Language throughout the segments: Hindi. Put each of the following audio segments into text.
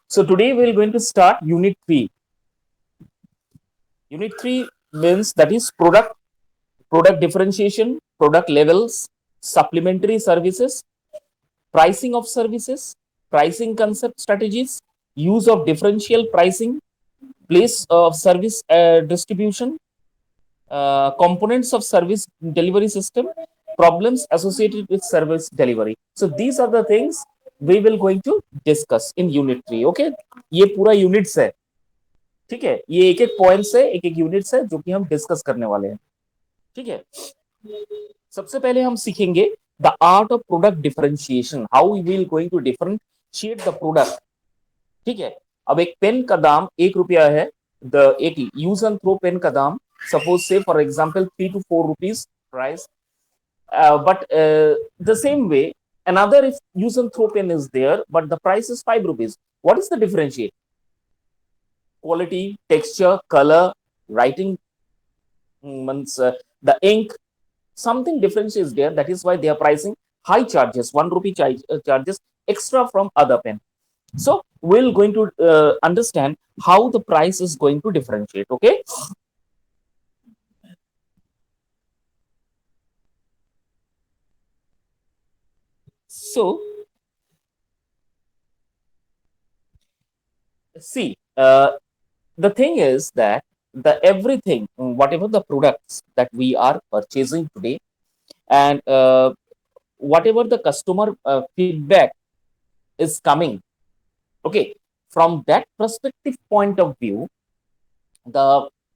So today we're going to start Unit 3. Unit 3 means that is product differentiation, product levels, supplementary services, pricing of services, pricing concept strategies, use of differential pricing, place of service distribution, components of service delivery system, problems associated with service delivery. So these are the things we will going to discuss in unit 3. Okay, ये पूरा यूनिट्स है. ठीक है, ये एक एक पॉइंट्स है, एक एक यूनिट्स है जो कि हम डिस्कस करने वाले हैं. ठीक है, सबसे पहले हम सीखेंगे the art of product differentiation, how we will going to differentiate the product. ठीक है, अब एक पेन का दाम ₹1 है. द एक यूज एंड थ्रो पेन का दाम सपोज से for example 3 to 4 rupees price. But the same way, another if use and throw pen is there, but the price is ₹5. What is the differentiate? Quality, texture, color, writing, means the ink, something difference is there. That is why they are pricing high charges, ₹1 charges extra from other pen. So we're going to understand how the price is going to differentiate. Okay. So see, the thing is that the everything, whatever the products that we are purchasing today, and whatever the customer feedback is coming, okay, from that perspective point of view, the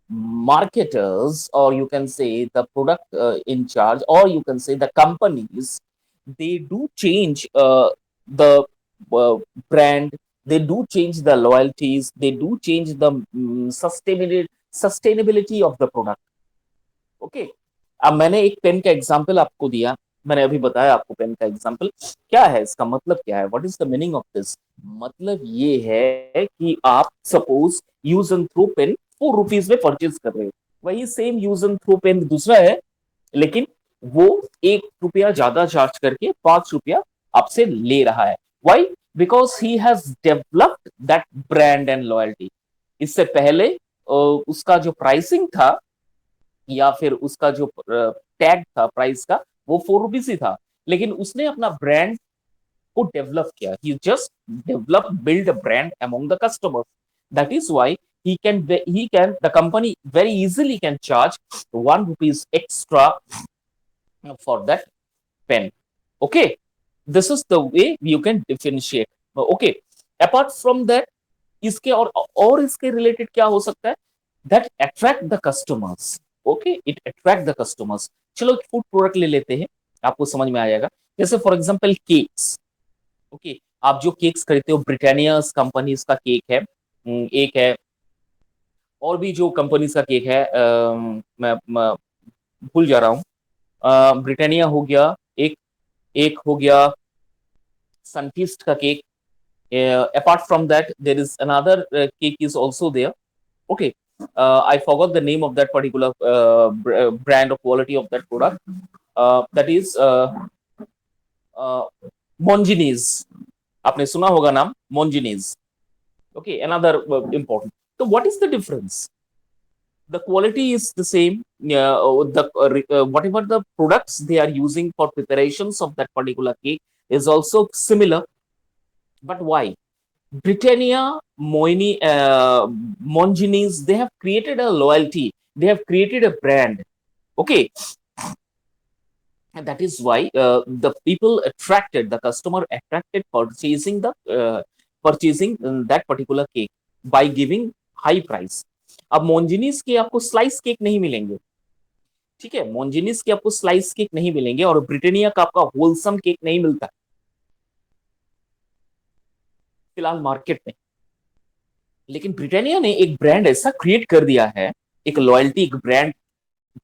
marketers, or you can say the product in charge, or you can say the companies, they do change the uh, brand, they do change the loyalties, they do change the sustainability of the product. Okay, अब मैंने एक पेन का एग्जांपल आपको दिया, मैंने अभी बताया आपको पेन का एग्जांपल क्या है, इसका मतलब क्या है, what is the meaning of this. मतलब ये है कि आप suppose use and throw pen ₹4 में परचेज कर रहे हो, वही same use and throw pen दूसरा है, लेकिन वो ₹1 ज्यादा चार्ज करके ₹5 आपसे ले रहा है. Why? Because he has developed that brand and loyalty. इससे पहले उसका जो प्राइसिंग था या फिर उसका जो टैग था प्राइस का, वो ₹4 ही था, लेकिन उसने अपना ब्रांड को डेवलप किया. He just develop build a brand among the customers. That is why he can the company very easily can charge ₹1 extra for that pen. Okay, this is the way you can differentiate. Okay, apart from that, इसके और इसके रिलेटेड क्या हो सकता है, that attract the customers. Okay, it attract the customers. चलो फूड प्रोडक्ट ले लेते हैं, आपको समझ में आ जाएगा. जैसे फॉर एग्जांपल केक्स. ओके, आप जो केक्स खरीदते हो, ब्रिटानिया कंपनीज का केक है, एक है, और भी जो कंपनीज का केक है, मैं भूल जा रहा हूँ. ब्रिटानिया हो गया एक, एक हो गया सनफीस्ट का cake. Apart from that, there is another cake is also there. Okay, I forgot the name of that particular brand or quality of that product. That is Monginis. आपने सुना होगा नाम Monginis. Okay, another important. So what is the difference? The quality is the same. Whatever the products they are using for preparations of that particular cake is also similar. But why? Britannia, Monginis, they have created a loyalty. They have created a brand. Okay, and that is why the people attracted, the customer attracted purchasing that particular cake by giving high price. अब मोन्जिनीस के आपको स्लाइस केक नहीं मिलेंगे. ठीक है, मोन्जिनीस के आपको स्लाइस केक नहीं मिलेंगे, और ब्रिटानिया का आपका होलसम केक नहीं मिलता फिलहाल मार्केट में. लेकिन ब्रिटानिया ने एक ब्रांड ऐसा क्रिएट कर दिया है, एक लॉयल्टी, एक ब्रांड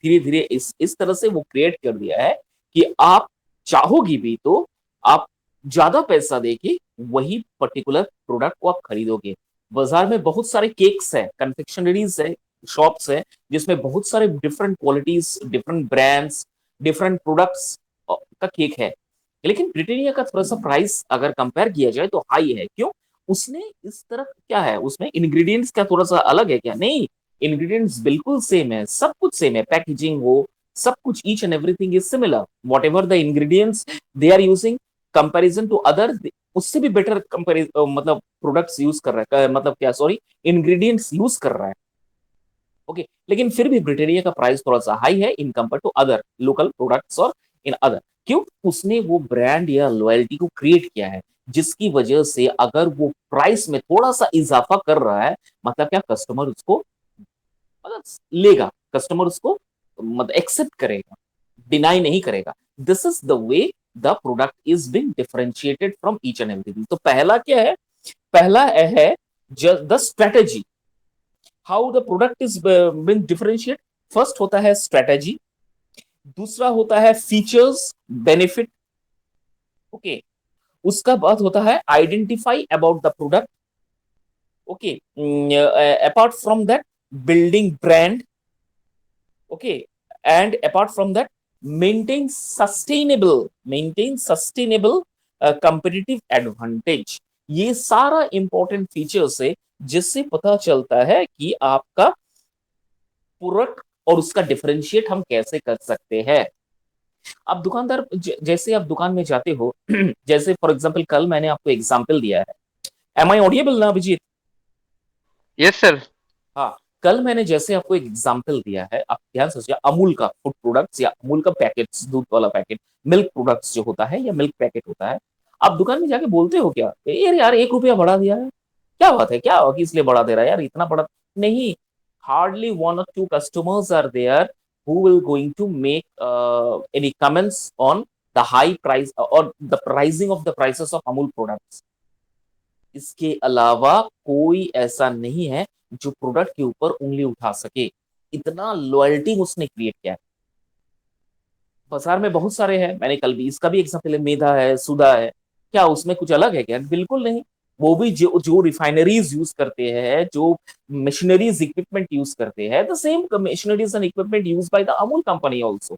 धीरे धीरे इस तरह से वो क्रिएट कर दिया है कि आप चाहोगी भी तो आप ज्यादा पैसा देके वही पर्टिकुलर प्रोडक्ट को आप खरीदोगे. बाजार में बहुत सारे केक्स है, कन्फेक्शनरीज है, शॉप्स है, जिसमें बहुत सारे different qualities, different brands, different products का केक है. लेकिन ब्रिटानिया का थोड़ा सा प्राइस अगर कंपेयर किया जाए तो हाई है. क्यों? उसने इस तरह क्या है, उसमें इंग्रेडिएंट्स क्या थोड़ा सा अलग है क्या? नहीं, इंग्रेडिएंट्स बिल्कुल सेम है, सब कुछ सेम है, पैकेजिंग हो, सब कुछ, each and everything is similar, whatever the ingredients they are using comparison to other, उससे भी बेटर मतलब प्रोडक्ट्स यूज कर रहा है, मतलब क्या, सॉरी, इंग्रेडिएंट्स यूज कर रहा है। ओके, लेकिन फिर भी ब्रिटेनिया का प्राइस थोड़ा सा हाई है in compare to other local products और इन अदर। क्यों? उसने वो ब्रांड या लॉयल्टी को क्रिएट किया है, जिसकी वजह से अगर वो प्राइस में थोड़ा सा इजाफा कर रहा है, मतलब क्या, कस्टमर उसको मतलब लेगा, कस्टमर उसको मतलब एक्सेप्ट करेगा, डिनाई नहीं करेगा। This is the way the product is being differentiated from each and everything. तो पहला क्या है? पहला है the strategy, how the product is been differentiate. First होता है स्ट्रेटेजी, दूसरा होता है फीचर्स, बेनिफिट। ओके, उसका बाद होता है identify about the product. Okay, apart from that building brand. Okay, and apart from that maintain sustainable competitive advantage. ये सारा इंपॉर्टेंट फीचर्स है, जिससे पता चलता है कि आपका प्रोडक्ट और उसका डिफरेंशिएट हम कैसे कर सकते हैं। अब दुकानदार जैसे आप दुकान में जाते हो जैसे फॉर एग्जांपल कल मैंने आपको एग्जांपल दिया है, एम आई ऑडिएबल ना अभिजीत? Yes sir. हाँ, कल मैंने जैसे आपको एक एग्जांपल दिया है, आप ध्यान से सोचिए, अमूल का फूड प्रोडक्ट्स या अमूल का पैकेट्स, दूध वाला पैकेट, मिल्क प्रोडक्ट्स जो होता है या मिल्क पैकेट होता है, आप दुकान में जाके बोलते हो क्या, यार 1 रुपया बढ़ा दिया है, क्या बात है, क्या किस लिए बढ़ा दे रहा है यार, इतना बढ़ा नहीं। Hardly 1 or 2 customers are there who will going to make any comments on the high price or the pricing of the prices of Amul products। इसके अलावा कोई ऐसा नहीं है जो प्रोडक्ट के ऊपर उंगली उठा सके, इतना लॉयल्टी उसने क्रिएट किया है। बाजार में बहुत सारे हैं, मैंने कल भी इसका भी एग्जांपल है, मेधा है, सुधा है, क्या उसमें कुछ अलग है क्या? बिल्कुल नहीं। वो भी जो जो रिफाइनरीज यूज करते हैं, जो मशीनरीज इक्विपमेंट यूज करते हैं, the same machineries and equipment use by the Amul company also.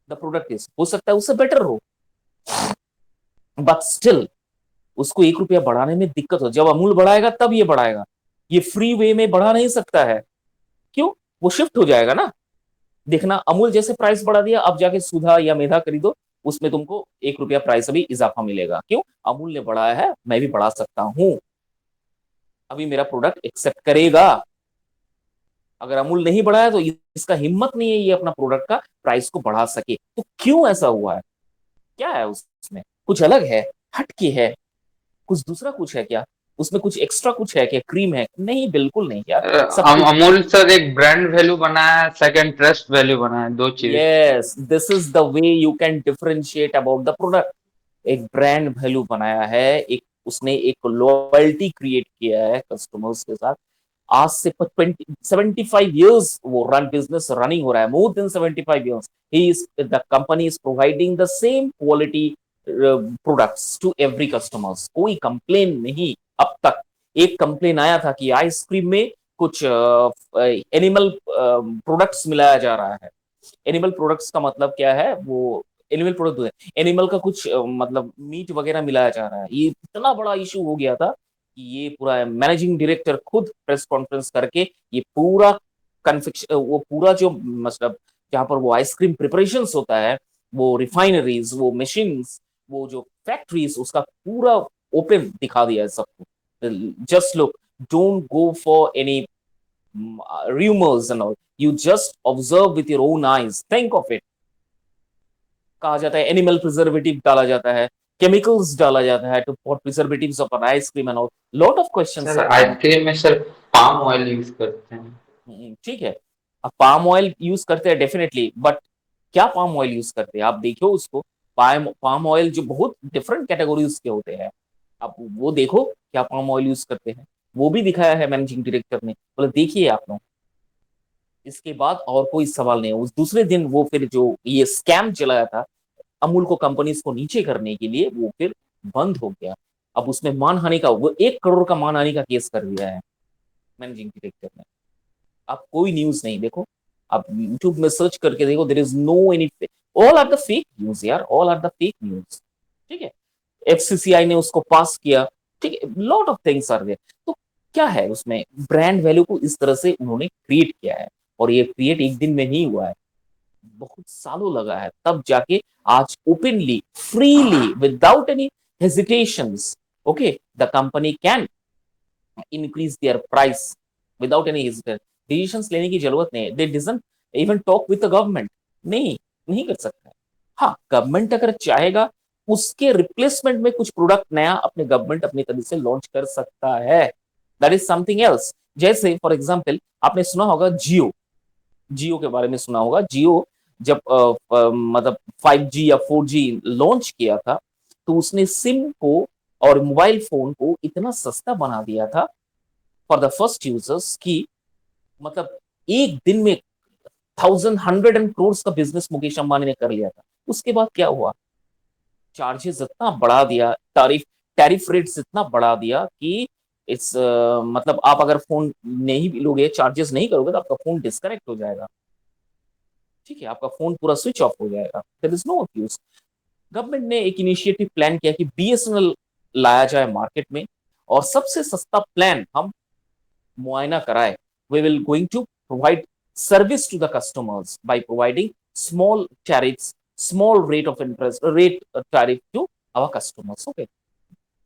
The product is हो सकता है उससे बेटर हो, बट स्टिल उसको 1 रुपया बढ़ाने में दिक्कत हो, जब अमूल बढ़ाएगा तब ये बढ़ाएगा, ये फ्री वे में बढ़ा नहीं सकता है। क्यों? वो शिफ्ट हो जाएगा ना। देखना, अमूल जैसे प्राइस बढ़ा दिया, अब जाके सुधा या मेधा खरीदो, उसमें तुमको 1 रुपया प्राइस अभी इजाफा मिलेगा। क्यों? अमूल ने बढ़ाया है, मैं भी बढ़ा सकता हूं, अभी मेरा प्रोडक्ट एक्सेप्ट करेगा। अगर अमूल नहीं बढ़ाया तो इसका हिम्मत नहीं है ये अपना प्रोडक्ट का प्राइस को बढ़ा सके। तो क्यों ऐसा हुआ है? क्या है उसमें? कुछ अलग है, हटके है, कुछ दूसरा कुछ है क्या? उसमें कुछ एक्स्ट्रा कुछ है क्या? क्रीम है? नहीं, बिल्कुल नहीं यार, सब कुछ। अमूल सर एक ब्रांड वैल्यू बनाया है, सेकंड ट्रस्ट वैल्यू बनाया है, दो चीज। Yes, this is the way you can differentiate about the product. एक ब्रांड वैल्यू बनाया है, एक उसने एक लॉयल्टी क्रिएट किया है कस्टमर्स के साथ। आज से 75 years वो रन बिजनेस रनिंग हो रहा है, more than 75 years he is the company is providing the same quality products to every customers. कोई कंप्लेन नहीं अब तक। एक कंप्लेन आया था कि आइसक्रीम में कुछ एनिमल प्रोडक्ट्स मिलाया जा रहा है। एनिमल प्रोडक्ट्स का मतलब क्या है? वो एनिमल प्रोडक्ट है, एनिमल का कुछ मतलब मीट वगैरह मिलाया जा रहा है। ये इतना बड़ा इशू हो गया था कि ये पूरा मैनेजिंग डायरेक्टर खुद प्रेस कॉन्फ्रेंस करके ये पूरा कन्फिक्शन, वो पूरा जो मतलब जहाँ पर वो आइसक्रीम प्रिपरेशंस होता है, वो रिफाइनरीज, वो मशीन्स, वो जो फैक्ट्रीज, उसका पूरा ओपन दिखा दिया है सबको। Just look, don't go for any rumors and all, you just observe with your own eyes, think of it। कहा जाता है एनिमल प्रिजर्वेटिव डाला जाता है, केमिकल्स डाला जाता है to for preservatives of an ice cream and all, lot of questions sir are coming. Ice cream में सर पाम ऑयल यूज करते हैं। ठीक है, अब पाम ऑयल यूज करते हैं डेफिनेटली, बट क्या पाम ऑयल यूज करते हैं आप देखो उसको। पाम ऑयल जो बहुत डिफरेंट कैटेगरीज के होते हैं, आप वो देखो क्या पाम ऑयल यूज करते हैं, वो भी दिखाया है मैनेजिंग डायरेक्टर ने, बोले देखिए आप लोग। इसके बाद और कोई सवाल नहीं है। उस दूसरे दिन वो फिर जो ये स्कैम चलाया था अमूल को कंपनीज को नीचे करने के लिए, वो फिर बंद हो गया। अब उसमें मानहानि का, वो 1 करोड़ का मानहानि का केस कर दिया है मैनेजिंग डायरेक्टर ने। आप कोई न्यूज नहीं देखो, आप यूट्यूब में सर्च करके देखो, there is no any, all are the fake news यार, all are the fake news. ठीक है, एफसीसीआई ने उसको पास किया, ठीक है, lot of things are there. तो क्या है उसमें, ब्रांड वैल्यू को इस तरह से उन्होंने क्रिएट किया है, और ये क्रिएट एक दिन में नहीं हुआ है, बहुत सालों लगा है, तब जाके आज openly, freely, without any hesitations, okay, the company can increase their price without any hesitation. Decisions लेने की जरूरत नहीं है, दे doesn't even talk with the government, नहीं, नहीं कर सकता है। हाँ, गवर्नमेंट अगर चाहेगा उसके रिप्लेसमेंट में कुछ प्रोडक्ट नया अपने गवर्नमेंट अपनी तरह से लॉन्च कर सकता है, दैट इज समथिंग एल्स। जैसे फॉर एग्जांपल आपने सुना होगा जियो, जियो के बारे में सुना होगा। जियो जब मतलब 5G या 4G लॉन्च किया था, तो उसने सिम को और मोबाइल फोन को इतना सस्ता बना दिया था फॉर द फर्स्ट यूजर्स की, मतलब एक दिन में 1,100 का बिजनेस मुकेश अंबानी ने कर लिया था। उसके बाद क्या हुआ, चार्जेस इतना बढ़ा दिया, टैरिफ टैरिफ रेट्स इतना बढ़ा दिया कि इस मतलब आप अगर फोन नहीं भी लोगे, चार्जेस नहीं करोगे, तो आपका फोन डिस्कनेक्ट हो जाएगा, ठीक है, आपका फोन पूरा स्विच ऑफ हो जाएगा, there is no use. Government ने एक इनिशिएटिव प्लान किया कि BSNL लाया जाए मार्केट में, और सबसे सस्ता प्लान हम मुआयना कराए, we will going to provide service to the customers by providing small tariffs, small rate of interest rate tariff to our customers. Okay,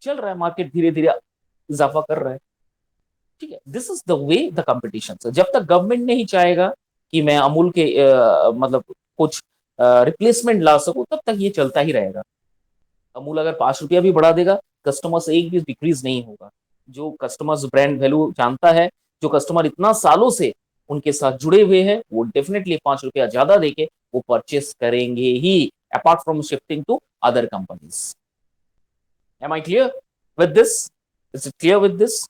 चल रहा है, मार्केट धीरे धीरे इजाफा कर रहा है, ठीक है, this is the way the competition. जब तक गवर्नमेंट नहीं चाहेगा कि मैं अमूल के मतलब कुछ रिप्लेसमेंट ला सकूं, तब तक ये चलता ही रहेगा। अमूल अगर 5 रुपया भी बढ़ा देगा, कस्टमर से एक भी डिक्रीज नहीं होगा। जो कस्टमर्स ब्रांड वैल्यू जानता है, जो कस्टमर इतना सालों से उनके साथ जुड़े हुए हैं, वो डेफिनेटली 5 रुपया ज्यादा देके वो परचेस करेंगे ही, apart from shifting to other companies. Am I clear with this? Is it clear with this?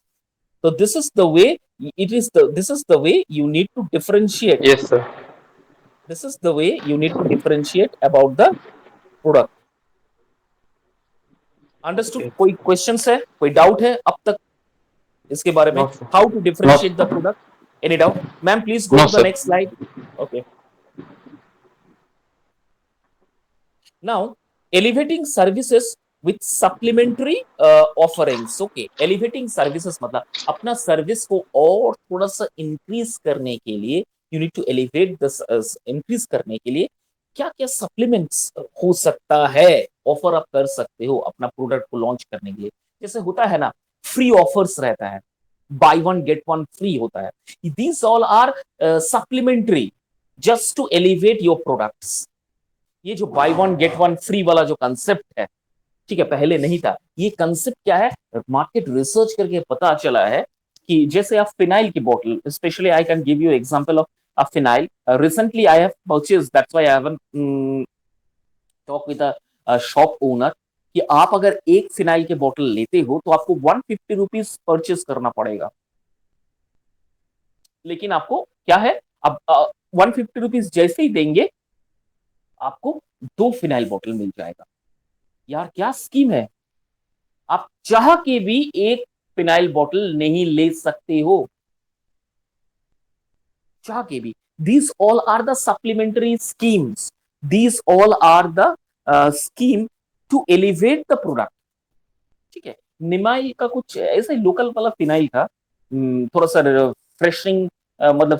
So this is the way, this is the way you need to differentiate. Yes, sir. This is the way you need to differentiate about the product. Understood? Yes. कोई questions है, कोई doubt है अब तक इसके बारे में? No, sir. How to Not. differentiate the product? Any doubt? Ma'am, please go No, to the sir. next slide. Okay. Now, elevating services with supplementary offerings. Okay, elevating services मतलब अपना सर्विस को और थोड़ा सा इंक्रीज करने के लिए, you need to elevate the increase करने के लिए क्या क्या सप्लीमेंट्स हो सकता है, ऑफर आप कर सकते हो अपना प्रोडक्ट को लॉन्च करने के लिए। जैसे होता है ना, फ्री ऑफर्स रहता है, buy one get one free होता है, these all are supplementary just to elevate your products. ये जो buy one get one free वाला जो कंसेप्ट है, ठीक है, पहले नहीं था। ये कंसेप्ट क्या है, मार्केट रिसर्च करके पता चला है कि जैसे आप फिनाइल की बोतल, specially I can give you example of a phenyl, recently I have purchased, that's why I have talk with a shop owner, कि आप अगर एक फिनाइल के बोतल लेते हो तो आपको 150 रुपीज परचेज करना पड़ेगा, लेकिन आपको क्या है, अब 150 रुपीज जैसे ही देंगे आपको 2 फिनाइल बोतल मिल जाएगा। यार क्या स्कीम है, आप चाह के भी एक फिनाइल बोतल नहीं ले सकते हो, चाह के भी। These all are the supplementary schemes, these all are the scheme to elevate the product, ठीक है। निमाई का कुछ ऐसा ही लोकल वाला फिनाइल था, थोड़ा सा फ्रेशिंग, मतलब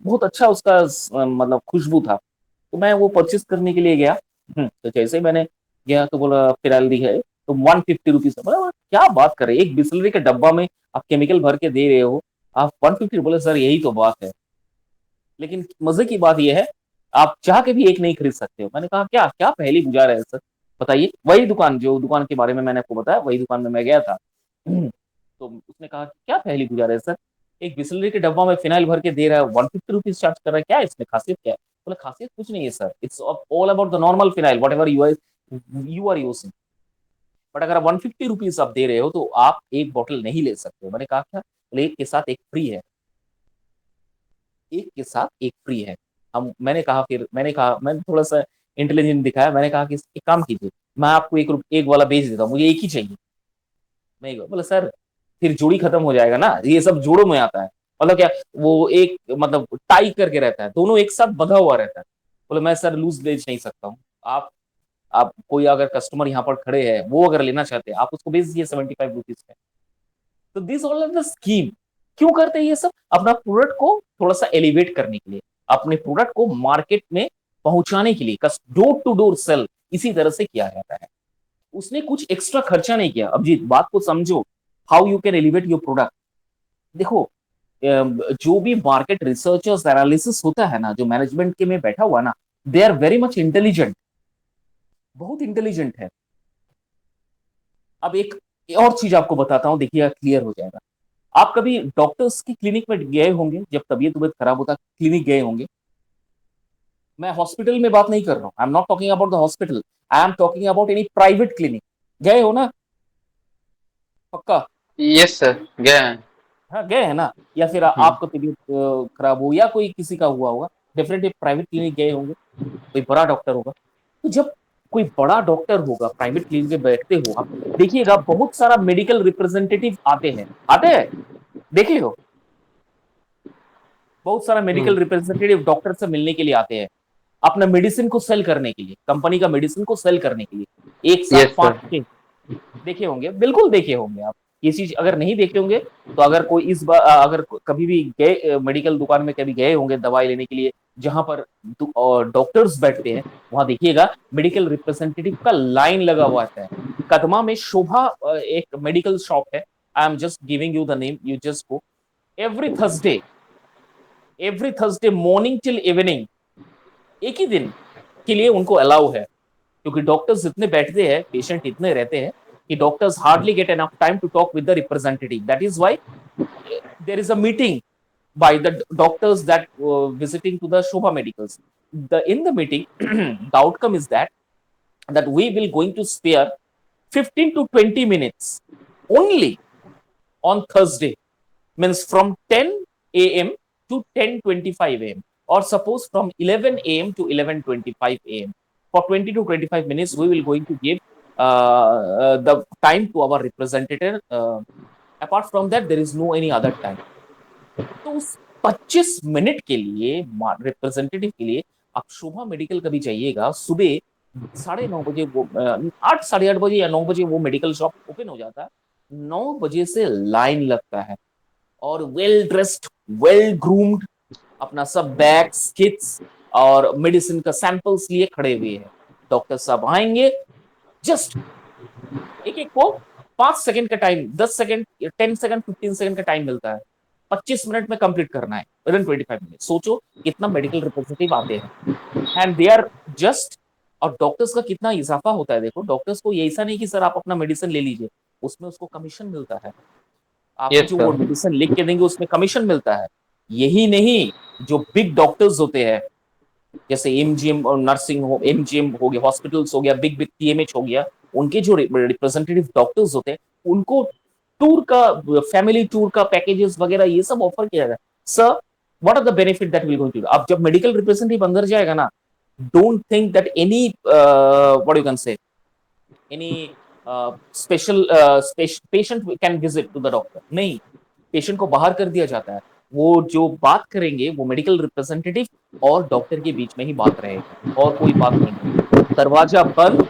बहुत अच्छा उसका मतलब खुशबू था, तो मैं वो परचेस करने के लिए गया। तो जैसे ही मैंने गया तो बोला फिनाइल दी है, तो 150 रुपीज। बोला क्या बात कर रहे हैं, एक बिस्लरी के डब्बा में आप केमिकल भर के दे रहे हो, आप 150? बोले सर यही तो बात है, लेकिन मजे की बात यह है आप चाह के भी एक नहीं खरीद सकते हो। मैंने कहा क्या क्या पहली गुजार है सर, बताइए। वही दुकान, जो दुकान के बारे में मैंने आपको बताया, वही दुकान में मैं गया था। तो उसने कहा क्या पहली गुजार है सर, एक बिस्लरी के डब्बा में फिनाइल भर के दे रहा है, 150 रुपीज चार्ज कर रहा है, क्या है इसमें खासियत, क्या है? बोला खासियत कुछ नहीं है sir, it's all about the normal phenyl whatever you are using, but अगर 150 रुपीज आप दे रहे हो तो आप एक बॉटल नहीं ले सकते हो। मैंने कहा क्या? बोले एक के साथ एक फ्री है, एक के साथ एक फ्री है। हम मैंने कहा, फिर मैंने थोड़ा सा इंटेलिजेंट दिखाया, मैंने कहा कि एक काम कीजिए, मैं आपको एक वाला बेच देता हूँ, मुझे एक ही चाहिए। मैं बोला सर फिर जोड़ी खत्म हो जाएगा ना, ये सब जोड़ों में आता है। मतलब क्या, वो एक मतलब टाई करके रहता है, दोनों एक साथ बंधा हुआ रहता है। बोले मैं सर लूज बेच नहीं सकता हूँ, आप आप कोई अगर कस्टमर यहाँ पर खड़े हैं, वो अगर लेना चाहते हैं, आप उसको भेज दीजिए 75 रुपीज में। तो this all are the scheme. क्यों करते हैं ये सब? अपना प्रोडक्ट को थोड़ा सा एलिवेट करने के लिए, अपने प्रोडक्ट को मार्केट में पहुंचाने के लिए, डोर टू डोर सेल इसी तरह से किया जाता है। उसने कुछ एक्स्ट्रा खर्चा नहीं किया। अभिजीत, बात को समझो, how you can elevate your product. देखो, जो भी मार्केट रिसर्चर्स एनालिसिस होता है ना, जो मैनेजमेंट के में बैठा हुआ ना, they are very much intelligent, बहुत इंटेलिजेंट है। अब एक और चीज आपको बताता हूं, देखिए क्लियर हो जाएगा। आप कभी डॉक्टर्स की क्लिनिक में गए होंगे, जब तबीयत तबीयत खराब होता क्लिनिक गए होंगे। मैं हॉस्पिटल में बात नहीं कर रहा हूं, I am not talking about the hospital, I am talking about any private clinic. गए हो ना? पक्का? यस सर, गए हैं। हाँ, गए हैं ना? या फिर हम्म। आपका तबीयत खराब हो या कोई किसी का हुआ होगा, डेफिनेटली प्राइवेट क्लिनिक गए होंगे, कोई बड़ा डॉक्टर होगा। तो जब कोई बड़ा डॉक्टर होगा प्राइवेट क्लिनिक में बैठते हो आप, देखिएगा बहुत सारा मेडिकल रिप्रेजेंटेटिव आते हैं, देखे हो? बहुत सारा मेडिकल हम्म। रिप्रेजेंटेटिव डॉक्टर से मिलने के लिए आते हैं, अपना मेडिसिन को सेल करने के लिए, कंपनी का मेडिसिन को सेल करने के लिए, एक साथ यस पांच सर। छह। देखे होंगे, बिल्कुल देखे होंगे आप। ये चीज अगर नहीं देखे होंगे, तो अगर कोई इस बार अगर कभी भी गए मेडिकल दुकान में, कभी गए होंगे दवाई लेने के लिए, जहां पर डॉक्टर्स बैठते हैं, वहां देखिएगा मेडिकल रिप्रेजेंटेटिव का लाइन लगा हुआ है। कदमा में शोभा एक मेडिकल शॉप है, आई am just giving you the name, you just go. Every Thursday, every Thursday morning till evening, एक ही दिन के लिए उनको अलाउ है, क्योंकि डॉक्टर्स इतने बैठते हैं, पेशेंट इतने रहते हैं, कि doctors hardly get enough time to talk with the representative. That is why there is a meeting by the doctors that visiting to the Shobha Medicals. In the meeting, the outcome is that we will going to spare 15 to 20 minutes only on Thursday, means from 10 a.m. to 10:25 a.m. or suppose from 11 a.m. to 11:25 a.m. For 20 to 25 minutes, we will going to give the time to our representative. Apart from that, there is no any other time. तो उस 25 मिनट के लिए रिप्रेजेंटेटिव के लिए आप शोभा मेडिकल कभी जाइएगा, सुबह 9:30 बजे वो 8, 8:30 बजे या 9 बजे वो मेडिकल शॉप ओपन हो जाता है। 9 बजे से लाइन लगता है, और वेल ड्रेस्ड, वेल ग्रूम्ड, अपना सब बैग्स, किट्स और मेडिसिन का सैंपल्स लिए खड़े हुए हैं। डॉक्टर साहब आएंगे, जस्ट एक एक को 5 सेकंड का टाइम, 10 सेकंड, 10 सेकंड, 15 सेकंड का टाइम मिलता है। 25 मिनट में कंप्लीट करना है, विद इन 25 मिनट। सोचो कितना मेडिकल रिप्रेजेंटेटिव आते हैं, एंड दे आर जस्ट। और डॉक्टर्स का कितना इजाफा होता है, देखो डॉक्टर्स को ये ऐसा नहीं कि सर आप अपना मेडिसिन ले लीजिए, उसमें उसको कमीशन मिलता है। आपको यस जो वो सर। मेडिसिन लिख के देंगे उसमें कमीशन मिलता है। यही नहीं, जो बिग डॉक्टर्स होते हैं, जैसे एमजीएम और नर्सिंग हो, एमजीएम हो गया, हॉस्पिटल्स हो गया, बिग बिग टीएमएच हो गया, उनके जो रिप्रेजेंटेटिव डॉक्टर्स होते हैं, उनको टूर का, फैमिली टूर का पैकेजेस वगैरह ये सब ऑफर किया जाता है। Sir, what are the benefit that will going to, अब जब मेडिकल रिप्रेजेंटेटिव अंदर जाएगा ना, don't think that any what you can say, any special patient can visit to the doctor, नहीं। पेशेंट को बाहर कर दिया जाता है। वो जो बात करेंगे वो मेडिकल रिप्रेजेंटेटिव और डॉक्टर के बीच में ही बात रहेगा, और कोई बात नहीं होगी। दरवाजा बंद,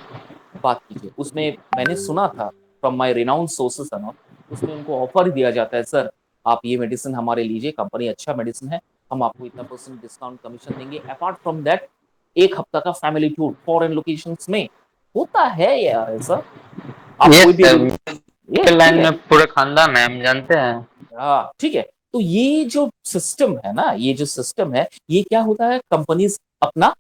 बात कीजिए। उसमें मैंने सुना था from my renowned sources and all, उसमें उनको ऑफर दिया जाता है, सर आप ये मेडिसिन हमारे लीजिए, कंपनी अच्छा मेडिसिन है, हम आपको इतना परसेंट डिस्काउंट कमीशन देंगे। अपार्ट फ्रॉम दैट, एक हफ्ता का फैमिली टूर फॉरेन लोकेशंस में होता है यार ऐसा। आप कोई यस भी सर, अभी, ये मेडिकल ठीक लाइन है। में पूरे खानदान है, हम जानते हैं। हाँ ठीक है। तो ये जो सिस्टम है ना, ये जो सिस्टम है, ये क्या होता है, कंपनीज अपना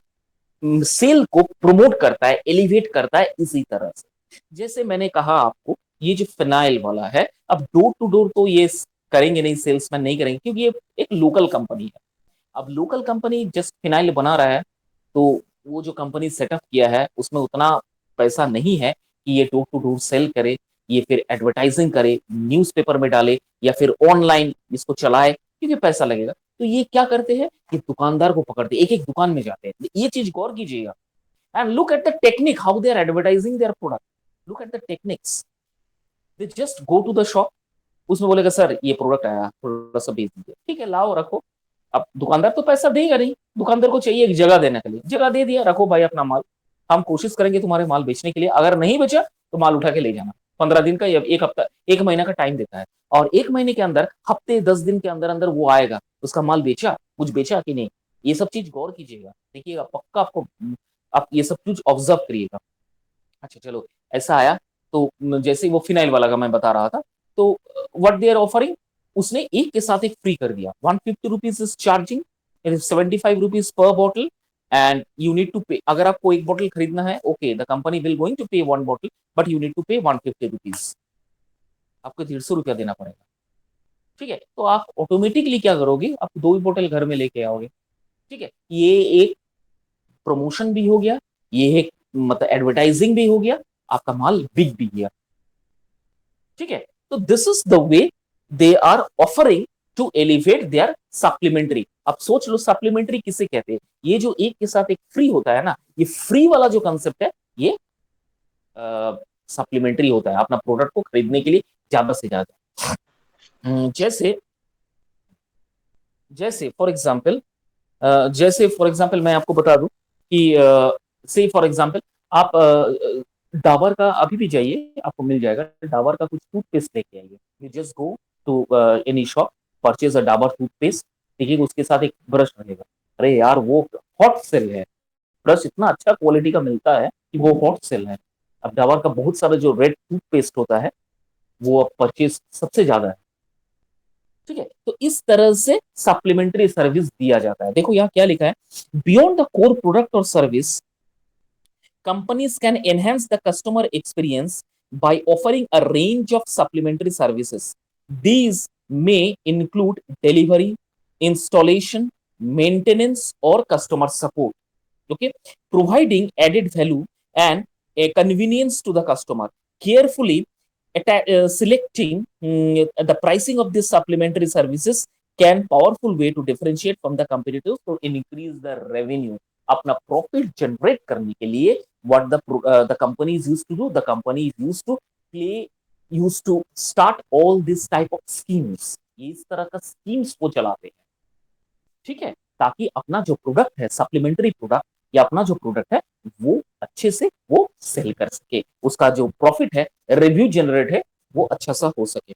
सेल को प्रमोट करता है, एलिवेट करता है इसी तरह से। जैसे मैंने कहा आपको, ये जो फिनाइल वाला है, अब डोर टू डोर तो ये करेंगे नहीं, सेल्समैन नहीं करेंगे, क्योंकि ये एक लोकल कंपनी है। अब लोकल कंपनी जस्ट फिनाइल बना रहा है, तो वो जो कंपनी सेटअप किया है उसमें उतना पैसा नहीं है कि ये डोर टू डोर सेल करे, ये फिर एडवर्टाइजिंग करे, न्यूज़पेपर में डाले, या फिर ऑनलाइन इसको चलाए, क्योंकि पैसा लगेगा। तो ये क्या करते हैं, ये दुकानदार को पकड़ते, एक एक दुकान में जाते हैं। ये चीज गौर कीजिएगा, and look at the technique how they are advertising their product. Look at the techniques, they just go to the shop, उसमें बोलेगा सर ये प्रोडक्ट आया, थोड़ा सा भेज दीजिए, ठीक है लाओ रखो। अब दुकानदार तो पैसा देगा नहीं, दुकानदार को चाहिए एक जगह देने के लिए, जगह दे दिया, रखो भाई अपना माल, हम कोशिश करेंगे तुम्हारे माल बेचने के लिए, अगर नहीं बेचा तो माल उठा के ले जाना। 15 दिन का या एक हफ्ता, एक महीना का टाइम देता है, और एक महीने के अंदर, हफ्ते 10 दिन के अंदर अंदर वो आएगा, उसका माल बेचा, कुछ बेचा कि नहीं, ये सब चीज गौर कीजिएगा, देखिएगा पक्का आपको, आप ये सब चीज ऑब्जर्व करिएगा। अच्छा चलो, ऐसा आया, तो जैसे वो फिनाइल वाला का मैं बता रहा था, तो व्हाट दे आर ऑफरिंग, उसने एक के साथ एक फ्री कर दिया, 150 rupees is charging, 75 rupees per bottle, and you need to pay, अगर आपको एक बॉटल खरीदना है, okay the company will going to pay 1 bottle, but you need to pay 150 rupees, आपको 150 रुपया देना पड़ेगा। ठीक है, तो आप ऑटोमेटिकली क्या करोगे, आप 2 ही बोतल घर में लेके आओगे। ठीक है, ये एक प्रमोशन भी हो गया, ये एक मतलब एडवर्टाइजिंग भी हो गया, आपका माल बिक भी गया। ठीक है, तो this is the way they are offering to elevate their supplementary. अब सोच लो सप्लीमेंट्री किसे कहते हैं, ये जो एक के साथ एक फ्री होता है ना, ये फ्री वाला जो कंसेप्ट है, ये सप्लीमेंट्री होता है अपना प्रोडक्ट को खरीदने के लिए ज्यादा से ज्यादा। जैसे जैसे फॉर एग्जाम्पल, जैसे फॉर एग्जाम्पल मैं आपको बता दूं कि से फॉर एग्जाम्पल, आप डाबर का अभी भी जाइए, आपको मिल जाएगा, डाबर का कुछ टूथपेस्ट लेके आइए, you just go to any shop, purchase a Dabur toothpaste, देखिए उसके साथ एक ब्रश रहेगा, अरे यार वो हॉट सेल है, ब्रश इतना अच्छा क्वालिटी का मिलता है कि वो हॉट सेल है। अब डाबर का बहुत सारा जो रेड टूथपेस्ट होता है, वो परचेज सबसे ज्यादा है। ठीक है, तो इस तरह से सप्लीमेंट्री सर्विस दिया जाता है। देखो यहाँ क्या लिखा है, बियॉन्ड द कोर प्रोडक्ट और service, companies can enhance the customer experience by offering a range of supplementary services. These may include delivery, installation, maintenance, or customer support. Okay, providing added value and a convenience to the customer. Carefully selecting the pricing of these supplementary services can powerful way to differentiate from the competitors to increase the revenue. अपना प्रॉफिट जनरेट करने के लिए what the company is used to do, the company is used to start all this type of schemes, ये इस तरह का स्कीम्स वो चलाते हैं। ठीक है, ताकि अपना जो प्रोडक्ट है, सप्लीमेंट्री प्रोडक्ट या अपना जो प्रोडक्ट है, वो अच्छे से वो सेल कर सके, उसका जो प्रॉफिट है, रिव्यू जनरेट है, वो अच्छा सा हो सके।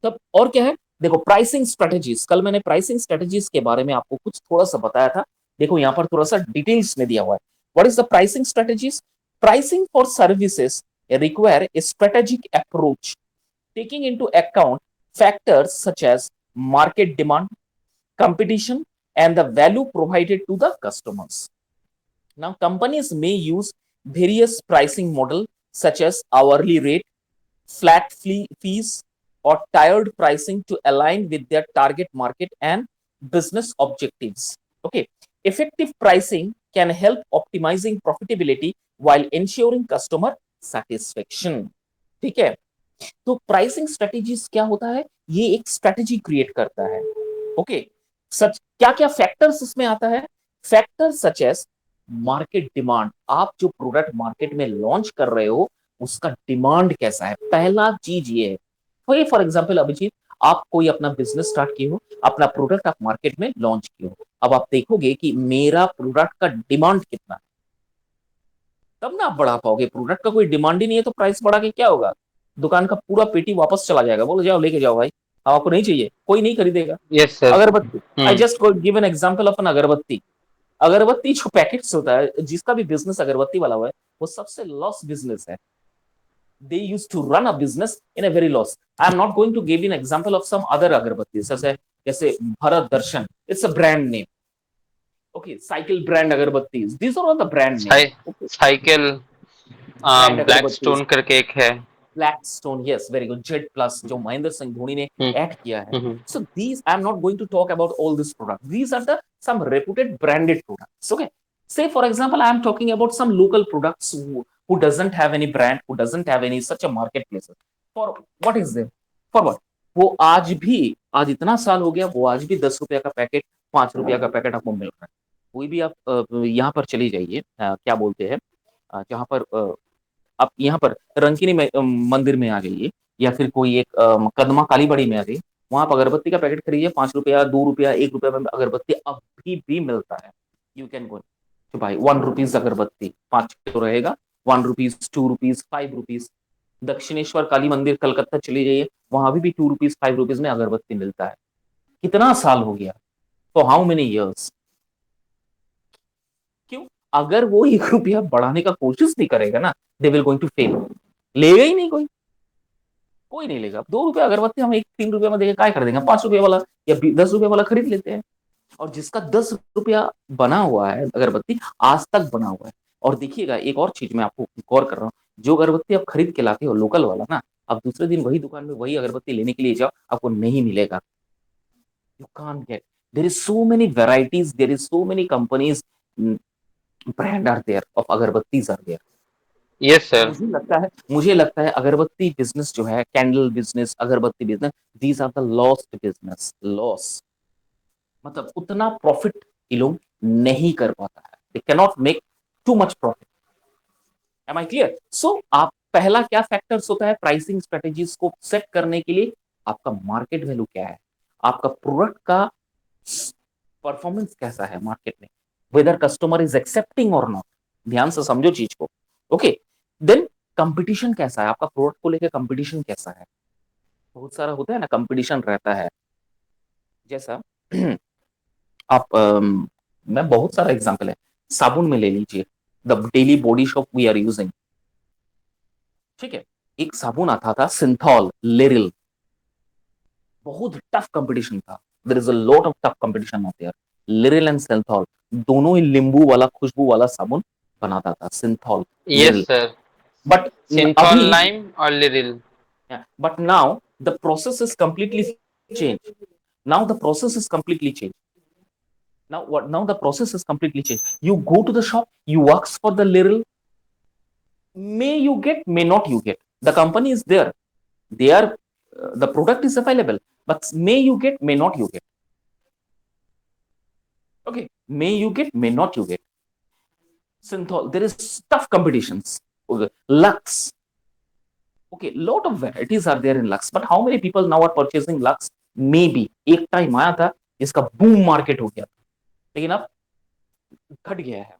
तब और क्या है, देखो प्राइसिंग स्ट्रेटेजीज, कल मैंने प्राइसिंग स्ट्रेटेजीज के बारे में आपको कुछ थोड़ा सा बताया था, देखो यहाँ पर थोड़ा सा डिटेल्स में दिया हुआ है। What is the pricing strategies, pricing for services require a strategic approach taking into account factors such as market demand, competition, and the value provided to the customers. Now, companies may use various pricing models such as hourly rate, flat fees, or tiered pricing to align with their target market and business objectives. Okay, effective pricing can help optimizing profitability while ensuring customer satisfaction. ठीक है, तो प्राइसिंग स्ट्रेटेजीज क्या होता है, ये एक स्ट्रेटेजी क्रिएट करता है। ओके, सच क्या क्या फैक्टर्स इसमें आता है, factor such as market demand, आप जो प्रोडक्ट मार्केट में लॉन्च कर रहे हो, उसका डिमांड कैसा है, पहला चीज ये है। फॉर एग्जाम्पल अभिजीत, आप कोई अपना बिजनेस स्टार्ट किए हो, अपना प्रोडक्ट आप मार्केट में लॉन्च किए हो, अब आप देखोगे कि मेरा प्रोडक्ट का डिमांड कितना है, तब ना आप बढ़ा पाओगे। प्रोडक्ट का कोई डिमांड ही नहीं है तो प्राइस बढ़ा के क्या होगा, दुकान का पूरा पेटी वापस चला जाएगा, बोलो जाओ लेके जाओ भाई, अब आपको नहीं चाहिए, कोई नहीं खरीदेगा। Yes sir. अगरबत्ती, I hmm. Just give an example of an अगरबत्ती, अगरबत्ती जो पैकेट्स होता है, जिसका भी बिजनेस अगरबत्ती वाला हुआ है, वो सबसे लॉस बिजनेस है। they used to run a business in a very loss. I am not going to give you an example of some other अगरबत्ती, जैसे Bharat Darshan, it's a brand name. Okay, cycle brand अगरबत्तीज, these are all the brand name. Okay, cycle, brand black अगरबत्तीज, स्टोन करके एक है। Black stone, yes very good, Z plus जो महेंद्र सिंह धोनी ने हम्म। ऐड किया है। So these, I am not going to talk about all this product, these are the some reputed branded products. Okay, say for example I am talking about some local products who doesn't have any brand, who doesn't have any such a marketplace, for what is there, for what, वो आज भी, आज इतना साल हो गया, वो आज भी 10 रुपया का पैकेट, 5 रुपया का पैकेट आपको मिल रहा है। कोई भी आप यहाँ पर चली जाइए, क्या बोलते हैं, जहाँ पर आप यहाँ पर रंकिनी में मंदिर में आ जाइए, या फिर कोई एक कदमा काली बड़ी में आ जाइए, वहां पर अगरबत्ती का पैकेट खरीदिए, 5 रुपया, 2 रुपया, 1 रुपया में अगरबत्ती अभी भी मिलता है। यू कैन गो, तो भाई 1 रुपीज अगरबत्ती, 5 किलो रहेगा, 1 rupees, 2 rupees, 5 rupees. Dakshineswar Kali मंदिर कलकत्ता चली जाइए, वहां भी 2 रुपीज, 5 रुपीज में अगरबत्ती मिलता है। कितना साल हो गया, फॉर हाउ मेनी ईयर्स? क्यों? अगर वो 1 रुपया बढ़ाने का कोशिश भी करेगा ना, they will going to fail. लेगा ही नहीं कोई, कोई नहीं लेगा। 2 रुपया अगरबत्ती हम एक 3 रुपये में देके काय कर देंगे, 5 रुपये वाला या 10 रुपये वाला खरीद लेते हैं। और जिसका 10 रुपया बना हुआ है अगरबत्ती, आज तक बना हुआ है। और देखिएगा एक और चीज मैं आपको गौर कर रहा हूँ, जो अगरबत्ती आप खरीद के लाते हो लोकल वाला ना, आप दूसरे दिन वही दुकान में वही अगरबत्ती लेने के लिए जाओ, आपको नहीं मिलेगा। You can't get. There is so many varieties, there is so many companies, brand are there of अगरबत्तीज आर देयर। यस तो सर। मुझे लगता है अगरबत्ती बिजनेस जो है, कैंडल बिजनेस, अगरबत्ती business, these are the lost business, loss. मतलब उतना प्रॉफिट ये लोग नहीं कर पाता है, they can not make too much profit. Am I clear? So आप पहला क्या फैक्टर्स होता है प्राइसिंग स्ट्रेटेजीज को सेट करने के लिए? आपका मार्केट वैल्यू क्या है, आपका प्रोडक्ट का परफॉर्मेंस कैसा है मार्केट में, वेदर कस्टमर इज एक्सेप्टिंग और नॉट। ध्यान से समझो चीज को। ओके, देन कंपटीशन कैसा है, आपका प्रोडक्ट को लेकर कंपटीशन कैसा है। बहुत सारा होता है ना, कंपटीशन रहता है। जैसा आप मैं बहुत सारा एग्जांपल है, साबुन में ले लीजिए, the daily body shop we are using. ठीक है, एक साबुन आता था सिंथॉल, लिरिल, बहुत टफ कंपटीशन था। There is a lot of tough competition out there. Liril and Cinthol दोनों ही नींबू वाला, खुशबू वाला साबुन बनाता था, Cinthol, yes Liril. Sir. But Cinthol, अभी, लाइम और Liril. But now the process is completely change. Now the process is completely changed. Now the process is completely changed. You go to the shop, you ask for the little, may you get, may not you get. The company is there. They are the product is available, but may you get, may not you get. Okay, may you get, may not you get. Synthol, there is tough competitions. Okay. Lux. Okay, lot of varieties are there in Lux, but how many people now are purchasing Lux? Maybe एक टाइम आया था इसका बूम मार्केट हो गया था, लेकिन अब घट गया है।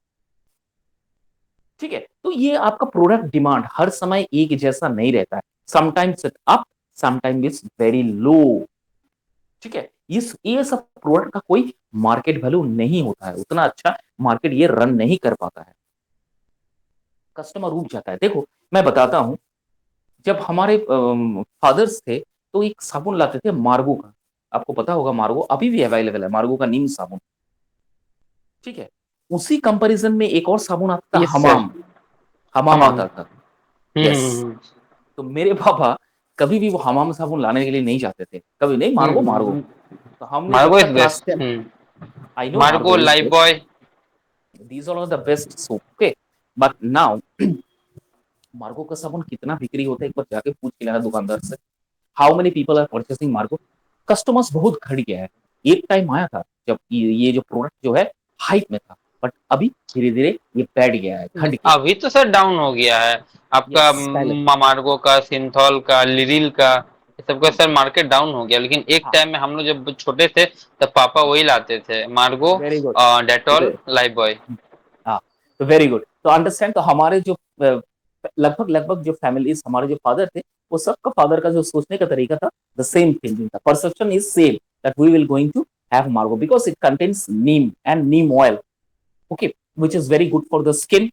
ठीक है, तो ये आपका प्रोडक्ट डिमांड हर समय एक जैसा नहीं रहता है, sometimes it up, sometimes it's very low. ठीक है, इस ये सब प्रोडक्ट का कोई मार्केट वैल्यू नहीं होता है, उतना अच्छा मार्केट ये रन नहीं कर पाता है, कस्टमर उठ जाता है। देखो मैं बताता हूं, जब हमारे फादर्स थे तो एक साबुन लाते थे मार्गो का, आपको पता होगा मार्गो अभी भी अवेलेबल है, मार्गो का नीम साबुन। ठीक है, उसी कंपैरिजन में एक और साबुन आता था, यस सर। हमाम, हमाम हमाम। आता था। यस। हम्म। तो मेरे पापा कभी भी वो हमाम साबुन लाने के लिए नहीं जाते थे, कभी नहीं, मार्गो मार्गो। हम्म। तो हमने जब मार्गो इज तक class best. 10, I know Margo, Margo is life best, boy. These are the best soap. Okay, but now Margo का साबुन कितना बिक्री होता है एक बार जाके पूछ के लेना दुकानदार से, how many people are purchasing Margo. Customers बहुत घट गया है। एक टाइम आया था जब ये जो प्रोडक्ट जो है हाइप में था, बट अभी धीरे धीरे ये बैठ गया है, घट गया है। अभी तो सर डाउन हो गया है आपका। यस पहले, मार्गो का, सिंथॉल का, लिरिल का, ये सबका सर मार्केट डाउन हो गया। लेकिन एक हाँ, टाइम में हम लोग जब छोटे थे तब पापा वही लाते थे, मार्गो, very good. Dettol, life boy. हाँ, तो वेरी गुड, तो अंडरस्टैंड, तो हमारे जो लगभग लगभग जो फैमिलीज, हमारे जो फादर थे, वो सबका फादर का जो सोचने का तरीका था, द सेम थिंकिंग था, perception is same, that we will going to have Margo because it contains neem and neem oil, okay, which is very good for the skin.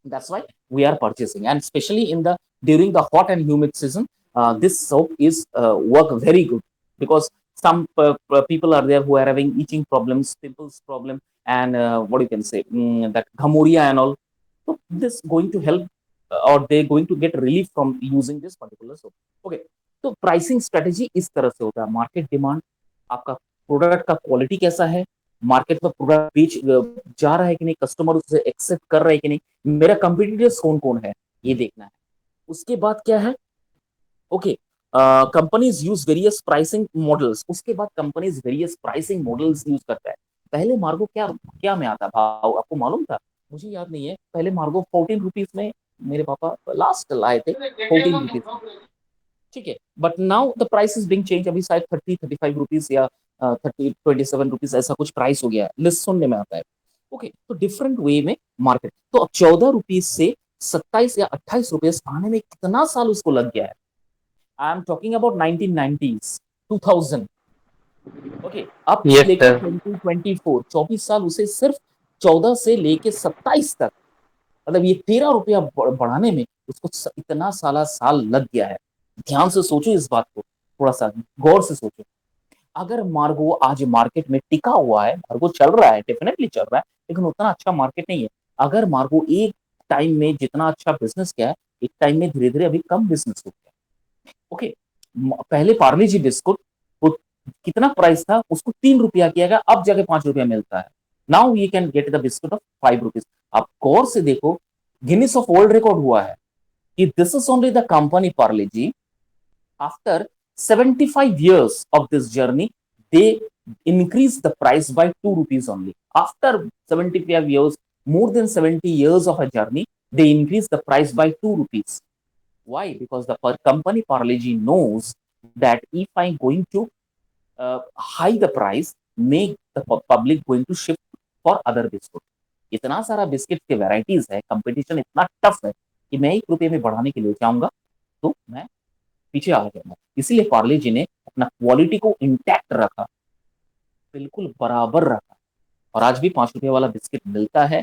That's why we are purchasing, and especially in the during the hot and humid season, this soap is work very good, because some people are there who are having itching problems, pimples problem, and what you can say, that ghamoria and all. So this going to help, or they going to get relief from using this particular soap. Okay, तो प्राइसिंग स्ट्रेटेजी इस तरह से होता है, मार्केट डिमांड, आपका प्रोडक्ट का क्वालिटी कैसा है, मार्केट में प्रोडक्ट बेच जा रहा है कि नहीं, कस्टमर उसे एक्सेप्ट कर रहा है कि नहीं, मेरा कंपटीटर्स कौन कौन है, ये देखना है। उसके बाद क्या है, okay, companies use various pricing models, उसके बाद companies various pricing models use करता है। पहले मार्गो क्या क्या में आता भाव, आपको मालूम था? मुझे याद नहीं है, पहले मार्गो 14 रुपीज में मेरे पापा लास्ट लाए थे, 14 रुपीज में। ठीक है, but now the price is being change, अभी शायद 30-35 रुपीज या 30-27 रुपीज ऐसा कुछ प्राइस हो गया, लिस्ट सुनने में आता है। ओके, तो डिफरेंट वे में मार्केट, तो अब 14 रुपीज से 27 या 28 रुपए आने में कितना साल उसको लग गया है। I am talking about 1990s, 2000। Okay, अब से यस लेके सर। 2024, 24 साल उसे सिर्फ 14 से लेके 27 तक, मतलब ये 13 रुपया बढ़ाने में उसको इतना साला साल लग गया है। ध्यान से सोचो इस बात को, थोड़ा सा गौर से सोचो। अगर मार्गो आज मार्केट में टिका हुआ है, मार्गो चल रहा है, डेफिनेटली चल रहा है, लेकिन उतना अच्छा मार्केट नहीं है। अगर मार्गो एक टाइम में जितना अच्छा बिजनेस किया है, एक टाइम में धीरे धीरे अभी कम बिजनेस हो गया। ओके, पहले पार्ले जी बिस्कुट वो कितना प्राइस था, उसको 3 रुपया किया गया, अब जाके 5 रुपया मिलता है। Now you can get the biscuit of 5 rupees. आप गौर से देखो, गिनीस ऑफ वर्ल्ड रिकॉर्ड हुआ है कि this is only the company Parle G, after 75 years of this journey, they increase the price by 2 rupees only. After 75 years, more than 70 years of a journey, they increase the price by 2 rupees. Why? Because the company Parleji knows that if I'm going to high the price, make the public going to shift for other biscuit. इतना सारा बिस्किट के वेराइटीज है, कंपटीशन इतना टफ है कि मैं 1 रुपये में बढ़ाने के लिए चाहूंगा तो मैं पीछे आ जाऊंगा। इसीलिए पार्ले जी ने अपना क्वालिटी को इंटैक्ट रखा, बिल्कुल बराबर रखा, और आज भी 5 रुपये वाला बिस्किट मिलता है।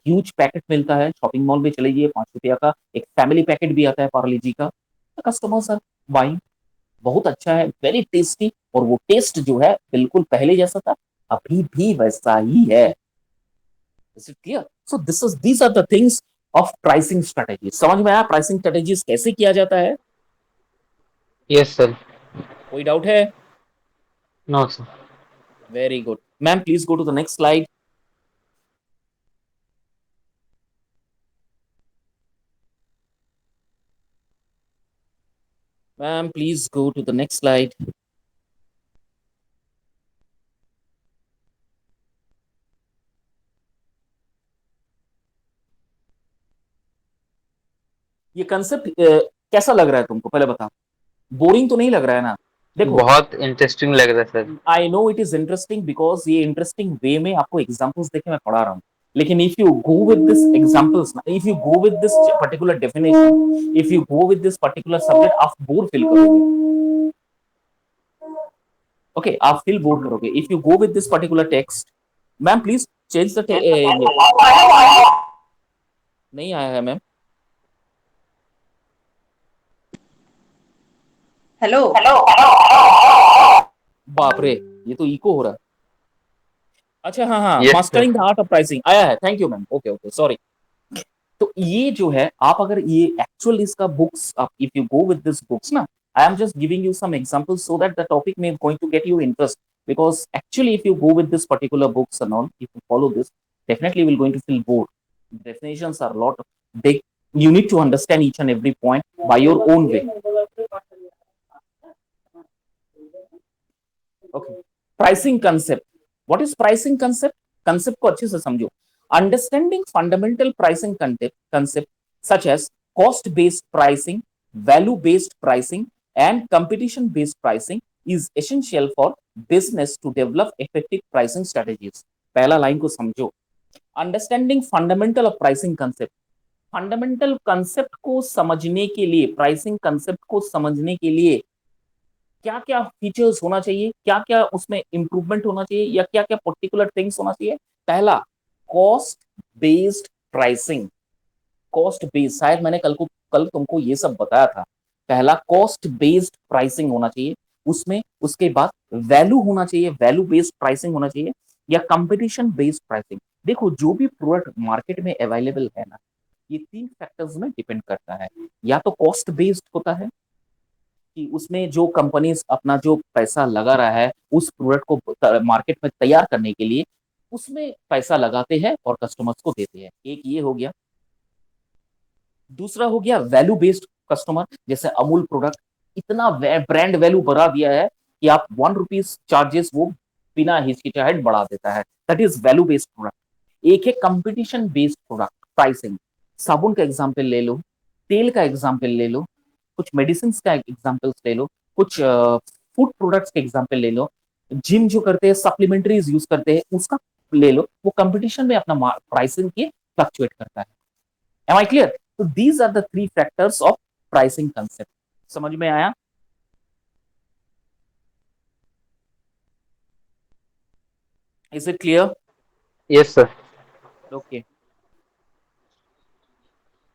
ह्यूज पैकेट मिलता है, शॉपिंग मॉल में चले जाइए, 5 रुपया का एक फैमिली पैकेट भी आता है पार्ले जी का। कस्टमर्स आर बाइंग, बहुत अच्छा है, वेरी टेस्टी, और वो टेस्ट जो है बिल्कुल पहले जैसा था, अभी भी वैसा ही है। Is it clear? So this is these are the things of pricing strategy. समझ में आया प्राइसिंग स्ट्रेटेजीज कैसे किया जाता है? Yes sir. कोई डाउट है? No sir. Very good ma'am, please go to the next slide. Ma'am please go to the next slide. ये कंसेप्ट कैसा लग रहा है तुमको, पहले बताओ। बोरिंग तो नहीं लग रहा है ना? देखो, बहुत इंटरेस्टिंग लग रहा है sir. I know it is interesting because ये इंटरेस्टिंग वे में आपको एग्जांपल्स देके मैं पढ़ा रहा हूँ। लेकिन if you go with this examples, if you go with this particular definition, if you go with this particular subject, आप बोर फील करोगे। ओके, आप फील बोर करोगे if you go with this particular text. Ma'am please change the, नहीं आया है मैम। हेलो। बाप रे, ये तो इको हो रहा है। अच्छा, हाँ हाँ, yes sir. Mastering the art of pricing आया है, thank you ma'am, okay okay, sorry. तो ये जो है, आप अगर ये एक्चुअल इसका बुक्स, आप if you go with this books ना, I am just giving you some examples so that the topic में going to get you interest, because actually if you go with this particular books and all, if you follow this, definitely you will going to feel bored. Definitions are a lot big, you need to understand each and every point by your own way. Okay, pricing concept, what is pricing concept? Concept को अच्छे से समझो। Understanding fundamental pricing concept such as cost based pricing, value based pricing and competition based pricing is essential for business to develop effective pricing strategies. पहला लाइन को समझो, understanding fundamental of pricing concept. Fundamental concept को समझने के लिए, प्राइसिंग कंसेप्ट को समझने के लिए क्या क्या फीचर्स होना चाहिए, क्या क्या उसमें इंप्रूवमेंट होना चाहिए, या क्या क्या पर्टिकुलर थिंग्स होना चाहिए। पहला, cost based pricing. Cost based, शायद मैंने कल तुमको ये सब बताया था। पहला कॉस्ट बेस्ड प्राइसिंग होना चाहिए उसमें, उसके बाद वैल्यू होना चाहिए, वैल्यू बेस्ड प्राइसिंग होना चाहिए, या कंपटीशन बेस्ड प्राइसिंग। देखो, जो भी प्रोडक्ट मार्केट में अवेलेबल है ना, ये 3 फैक्टर्स में डिपेंड करता है। या तो कॉस्ट बेस्ड होता है कि उसमें जो कंपनीज अपना जो पैसा लगा रहा है उस प्रोडक्ट को मार्केट में तैयार करने के लिए, उसमें पैसा लगाते हैं और कस्टमर्स को देते हैं, एक ये हो गया। दूसरा हो गया वैल्यू बेस्ड कस्टमर, जैसे अमूल प्रोडक्ट इतना ब्रांड वैल्यू बढ़ा दिया है कि आप 1 रुपीज चार्जेस वो बिना हिचकिचाहट बढ़ा देता है, that is value based product. एक है कंपटीशन बेस्ड प्रोडक्ट प्राइसिंग। साबुन का एग्जाम्पल ले लो, तेल का एग्जाम्पल ले लो, कुछ मेडिसिन का एग्जाम्पल्स ले लो, कुछ फूड प्रोडक्ट्स के एग्जाम्पल ले लो, जिम जो करते हैं सप्लीमेंट्रीज यूज करते हैं, उसका ले लो, वो कंपटीशन में अपना प्राइसिंग के फ्लक्चुएट करता है। Am I clear? तो these are the three factors of pricing concept. समझ में आया? Is it clear? Yes sir. Okay.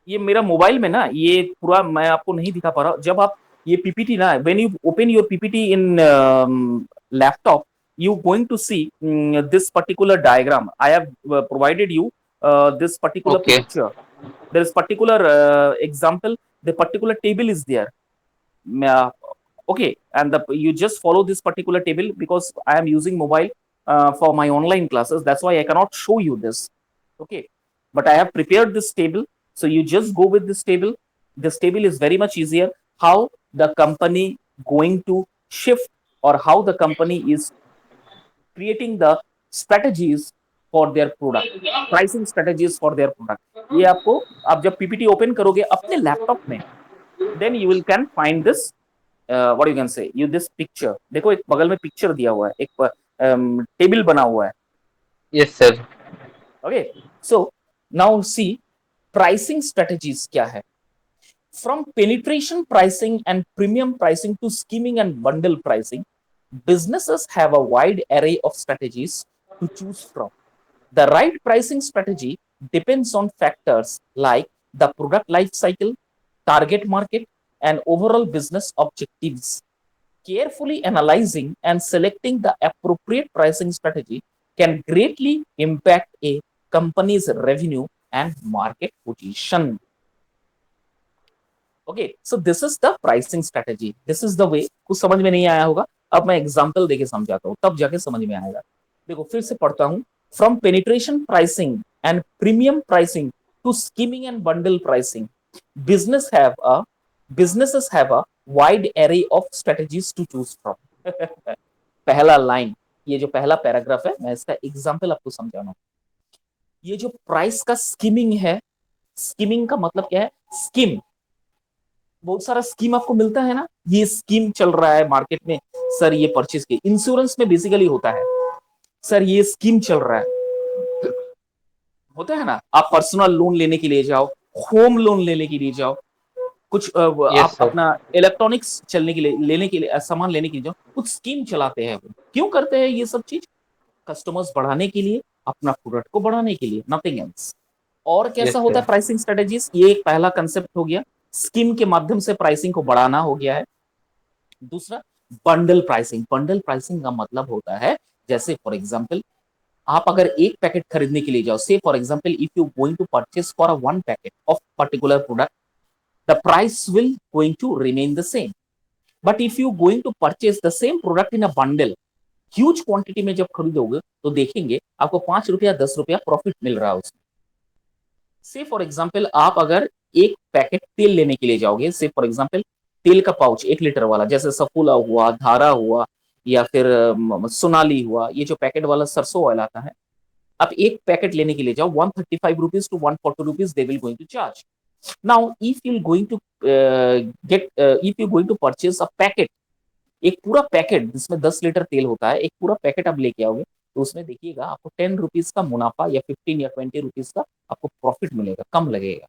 ये मेरा मोबाइल में ना ये पूरा मैं आपको नहीं दिखा पा रहा। जब आप ये पीपीटी ना, when you open your PPT in laptop, you going to see this particular diagram. I have provided you this particular okay. picture. There is particular example. The particular table is there. Uh, okay, and you just follow this particular table because I am using mobile for my online classes. That's why I cannot show you this. Okay, but I have prepared this table, so you just go with this table. This table is very much easier. How the company going to shift, or how the company is creating the strategies for their product, pricing strategies for their product. ये आपको, आप जब पीपीटी ओपन करोगे अपने लैपटॉप में, then you will can find this what you can say you this picture. देखो एक बगल में पिक्चर दिया हुआ है, एक टेबल बना हुआ है। Yes sir. Okay, so now see pricing strategies क्या है। From penetration pricing and premium pricing to skimming and bundle pricing, businesses have a wide array of strategies to choose from. The right pricing strategy depends on factors like the product life cycle, target market, and overall business objectives. Carefully analyzing and selecting the appropriate pricing strategy can greatly impact a company's revenue and market position. Okay, so this is the pricing strategy, this is the वे। कुछ समझ में नहीं आया होगा, अब मैं एग्जांपल देके समझाता हूँ, तब जाके समझ में आएगा। देखो फिर से पढ़ता हूँ। From penetration pricing and premium pricing to skimming and bundle pricing, business have a businesses have a wide array of strategies to choose from. पहला लाइन, ये जो पहला पैराग्राफ है, मैं इसका एग्जांपल आपको समझा रहा हूँ। ये जो प्राइस का स्कीमिंग है, स्कीमिंग का मतलब क्या है? स्कीम, बहुत सारा स्कीम आपको मिलता है ना, ये स्कीम चल रहा है मार्केट में सर, ये परचेज के इंश्योरेंस में बेसिकली होता है सर, ये स्कीम चल रहा है, होता है ना। आप पर्सनल लोन लेने के लिए जाओ, होम लोन लेने के लिए जाओ, कुछ यस आप सर। अपना इलेक्ट्रॉनिक्स चलने के लिए, लेने के लिए, सामान लेने के लिए जाओ, कुछ स्कीम चलाते हैं। वो क्यों करते हैं ये सब चीज? कस्टमर्स बढ़ाने के लिए, अपना प्रोडक्ट को बढ़ाने के लिए, नथिंग एल्स। और कैसा यस होता सर। है प्राइसिंग स्ट्रेटेजीज? ये एक पहला कंसेप्ट हो गया, स्कीम के माध्यम से प्राइसिंग को बढ़ाना हो गया है। दूसरा, बंडल प्राइसिंग। बंडल प्राइसिंग का मतलब होता है, जैसे फॉर एग्जांपल आप अगर एक पैकेट खरीदने के लिए जाओ, say for example if you going to purchase for a one packet of particular product, the price will going to remain the same. But if you going to purchase the same product in a bundle, huge quantity में जब खरीदोगे तो देखेंगे आपको 5 रुपया 10 रुपया प्रॉफिट मिल रहा है उसमें। से फॉर एग्जाम्पल आप अगर एक पैकेट तेल लेने के लिए जाओगे, से फॉर एग्जाम्पल तेल का पाउच 1 लीटर वाला, जैसे सफूला हुआ, धारा हुआ, या फिर सोनाली हुआ, ये जो पैकेट वाला सरसों ऑयल आता है, आप एक पैकेट लेने के लिए जाओ, 135 rupees to 140 rupees they will going to charge. Now if you going to get if you going to purchase a packet, एक पूरा पैकेट जिसमें 10 लीटर तेल होता है, एक पूरा पैकेट आप लेके आओगे, तो उसमें देखिएगा आपको 10 रुपीज का मुनाफा, या 15 या 20 रुपीज का आपको प्रॉफिट मिलेगा, कम लगेगा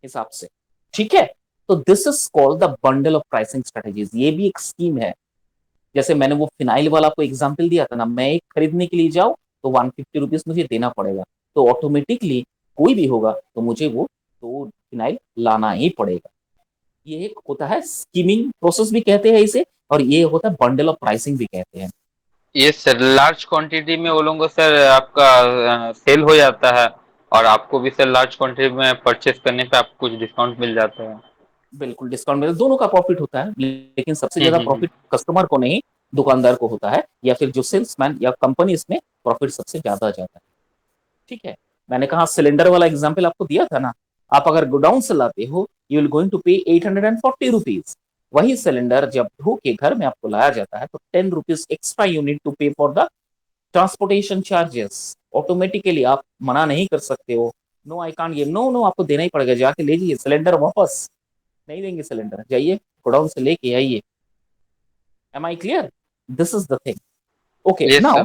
हिसाब से। ठीक है, तो this is called the bundle of pricing strategies. ये भी एक स्कीम है। जैसे मैंने वो फिनाइल वाला आपको एग्जाम्पल दिया था ना, मैं एक खरीदने के लिए जाऊं तो 150 रुपीज मुझे देना पड़ेगा, तो ऑटोमेटिकली कोई भी होगा तो मुझे वो तो फिनाइल लाना ही पड़ेगा। ये एक होता है स्कीमिंग प्रोसेस भी कहते हैं इसे, और ये होता है बंडल ऑफ प्राइसिंग भी कहते हैं। यस सर, लार्ज क्वांटिटी में वो लोगों को सर आपका सेल हो जाता है, और आपको भी सर लार्ज क्वांटिटी में परचेस करने पे आपको कुछ डिस्काउंट मिल जाता है। बिल्कुल डिस्काउंट मिले, दोनों का प्रॉफिट होता है, लेकिन सबसे ज्यादा हम्म। प्रॉफिट कस्टमर को नहीं, दुकानदार को होता है, या फिर जो सेल्समैन या कंपनी, इसमें प्रॉफिट सबसे ज्यादा जाता है। ठीक है, मैंने कहा सिलेंडर वाला एग्जाम्पल आपको दिया था ना, आप अगर गोडाउन से लाते हो, यू विल गोइंग टू पे 840 रुपीज। वही सिलेंडर जब धो के घर में आपको लाया जाता है, तो 10 rupees extra you need to pay for the transportation charges. Automatically आप मना नहीं कर सकते हो, no I can't give, no no, आपको देना ही पड़ेगा, जाके ले जाइए सिलेंडर वापस, नहीं देंगे सिलेंडर, जाइए गोडाउन से लेके आइए। Am I clear? This is the thing. Okay, yes now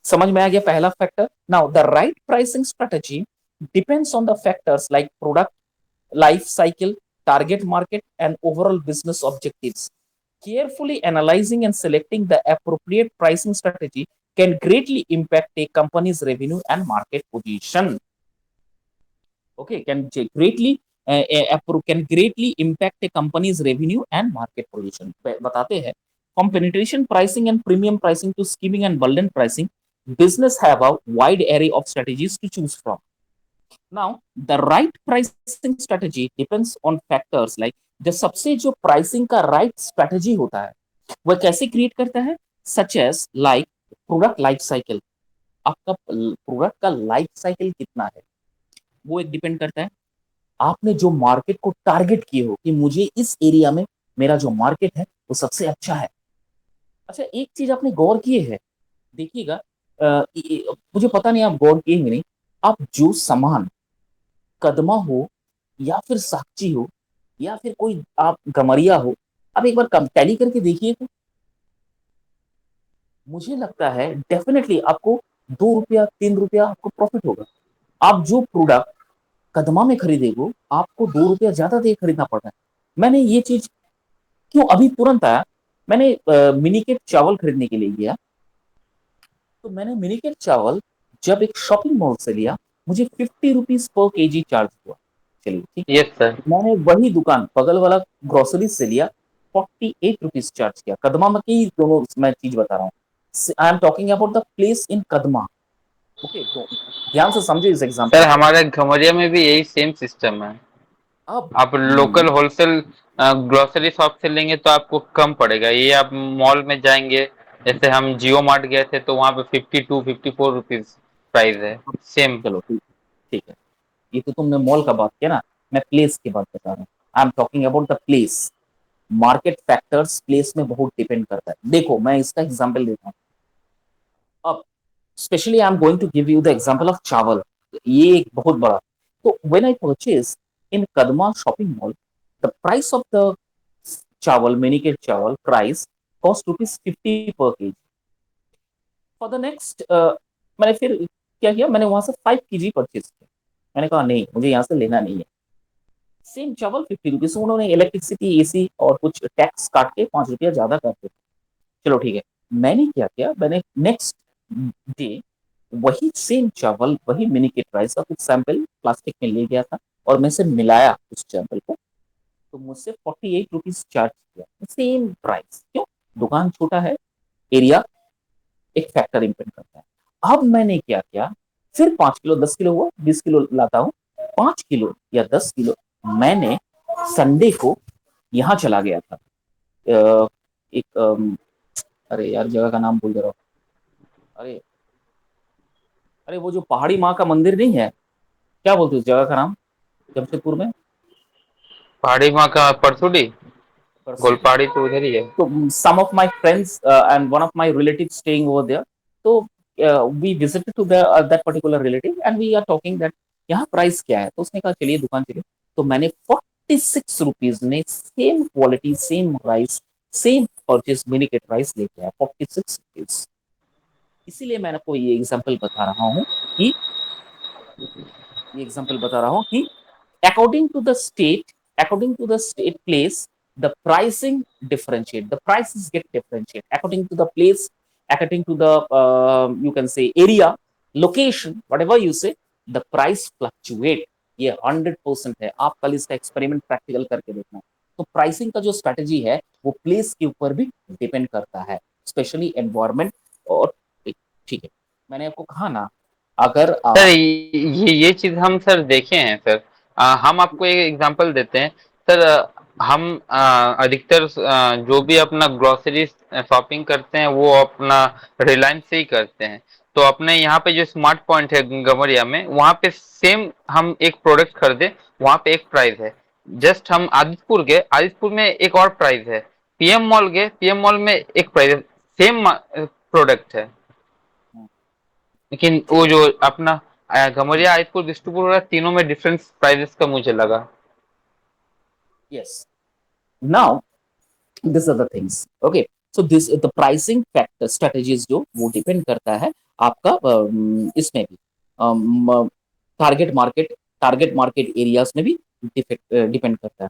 sir. समझ में आ गया पहला factor. Now the right pricing strategy depends on the factors like product life cycle, target market, and overall business objectives. Carefully analyzing and selecting the appropriate pricing strategy can greatly impact a company's revenue and market position. Okay, can greatly impact a company's revenue and market position. बताते हैं from penetration pricing and premium pricing to skimming and bundle pricing, business have a wide array of strategies to choose from. Now, the right pricing strategy depends on factors like जो सबसे जो प्राइसिंग का राइट स्ट्रेटेजी होता है वह कैसे क्रिएट करता है, such as like product life cycle. आपका प्रोडक्ट का लाइफ साइकिल कितना है वो एक डिपेंड करता है। आपने जो मार्केट को टारगेट किए हो कि मुझे इस एरिया में मेरा जो मार्केट है वो सबसे अच्छा है। अच्छा, एक चीज आपने गौर किए है, देखिएगा, मुझे पता नहीं आप गौर किए नहीं, आप जो सामान कदमा हो या फिर साक्षी हो या फिर कोई आप गमरिया हो, आप एक बार कम टैली करके देखिए तो मुझे लगता है डेफिनेटली आपको 2 रुपया 3 रुपया आपको प्रॉफिट होगा। आप जो प्रोडक्ट कदमा में खरीदेगो आपको 2 रुपया ज्यादा दे खरीदना पड़ रहा है। मैंने ये चीज क्यों अभी तुरंत आया, मैंने मिनीकेट चावल खरीदने के लिए गया, तो मैंने मिनीकेट चावल जब एक शॉपिंग मॉल से लिया मुझे 50 रुपीज पर केजी चार्ज हुआ। चलिए ठीक, यस सर। मैंने वही दुकान बगल वाला ग्रोसरी से लिया, 48 रुपीज चार्ज किया। कदमा में की दोनों मैं चीज बता रहा हूँ, I am talking about the place in Kadma. Okay, तो ध्यान से समझे इस एग्जाम्पल सर को। हमारे घमरिया में भी यही सेम सिस्टम है। अब आप लोकल होलसेल ग्रोसरी शॉप से लेंगे तो आपको कम पड़ेगा। ये आप मॉल में जाएंगे, जैसे हम जियो मार्ट गए थे तो वहां पे 52-54 रुपीज प्राइस है, सेम। चलो ठीक, ठीक है, ये तो तुमने मॉल का बात किया ना, मैं प्लेस की बात बता रहा हूँ। I am talking about the place. Market factors place में बहुत डिपेंड करता है। देखो मैं इसका एग्जांपल देता हूँ। अब specially I am going to give you the example of chawal, ये एक बहुत बड़ा। तो when I purchase in Kadma shopping mall, the price of the chawal, Miniket चावल प्राइस कॉस्ट ₹50 पर केजी। फॉर द नेक्स्ट मैंने फिर क्या किया, मैंने वहां से 5 केजी परचेज किया। मैंने कहा नहीं मुझे यहाँ से लेना नहीं है, सेम चावल 50 रुपीज, उन्होंने इलेक्ट्रिसिटी एसी और कुछ टैक्स काट के 5 रुपया ज्यादा कर दिया। चलो ठीक है, मैंने क्या किया, मैंने नेक्स्ट डे वही सेम चावल वही मिनीकेट राइस का कुछ सैंपल प्लास्टिक में ले गया था और मैं से मिलाया उस सैंपल को, तो मुझसे 48 रुपीज चार्ज किया, सेम प्राइस। क्यों? दुकान छोटा है, एरिया एक फैक्टर इंपेंड करता है। अब मैंने क्या किया, फिर 5 किलो 10 किलो हुआ 20 किलो लाता हूँ, 5 किलो या 10 किलो मैंने संडे को यहाँ चला गया था, एक अरे यार जगह का नाम भूल जा रहा हूँ। अरे, अरे वो जो पहाड़ी माँ का मंदिर नहीं है, क्या बोलते हैं उस जगह का नाम, जमशेदपुर में। पहाड़ी माँ का परसुडी, परसुदी। गोलपहाड़ी तो उधर ही है। So some of my friends and one of my relatives staying over there. So we visited to the that particular relative and we are talking that यहाँ प्राइस क्या है, तो उसने कहा चलिए दुकान चलिए। तो मैंने 46 रुपीज में same quality same rice same purchase miniket rice लेके आया, 46 रुपीज। इसीलिए मैं आपको ये एग्जाम्पल बता रहा हूँ कि according to the state, according to the state place, the pricing differentiate, the prices get differentiate according to the place, according to the you can say area, location, whatever you say, the price fluctuate। ये 100% है, आप कल इसका एक्सपेरिमेंट प्रैक्टिकल करके देखना। तो प्राइसिंग का जो स्ट्रेटेजी है वो प्लेस के ऊपर भी डिपेंड करता है, स्पेशली एनवायरमेंट। और ठीक है, मैंने आपको कहा ना, अगर सर आप ये चीज हम सर देखे हैं सर। हम आपको एक एग्जांपल देते हैं सर। हम अधिकतर जो भी अपना ग्रोसरी शॉपिंग करते हैं वो अपना रिलायंस से ही करते हैं। तो अपने यहाँ पे जो स्मार्ट पॉइंट है गमरिया में, वहाँ पे सेम हम एक प्रोडक्ट खरीदे, वहाँ पे एक प्राइस है। जस्ट हम आदितपुर गए, आदितपुर में एक और प्राइस है। पीएम मॉल गए, पीएम मॉल में एक प्राइस है, सेम प्रोडक्ट है। लेकिन वो चलिए, जो अपना गमरिया आदितपुर बिष्टुपुर वाला, तीनों में डिफरेंस प्राइसेस का मुझे लगा। Yes, now this are the things. Okay, so this the pricing factor strategies जो वो डिपेंड करता है आपका इसमें भी टारगेट मार्केट एरियाज में भी डिपेंड करता है।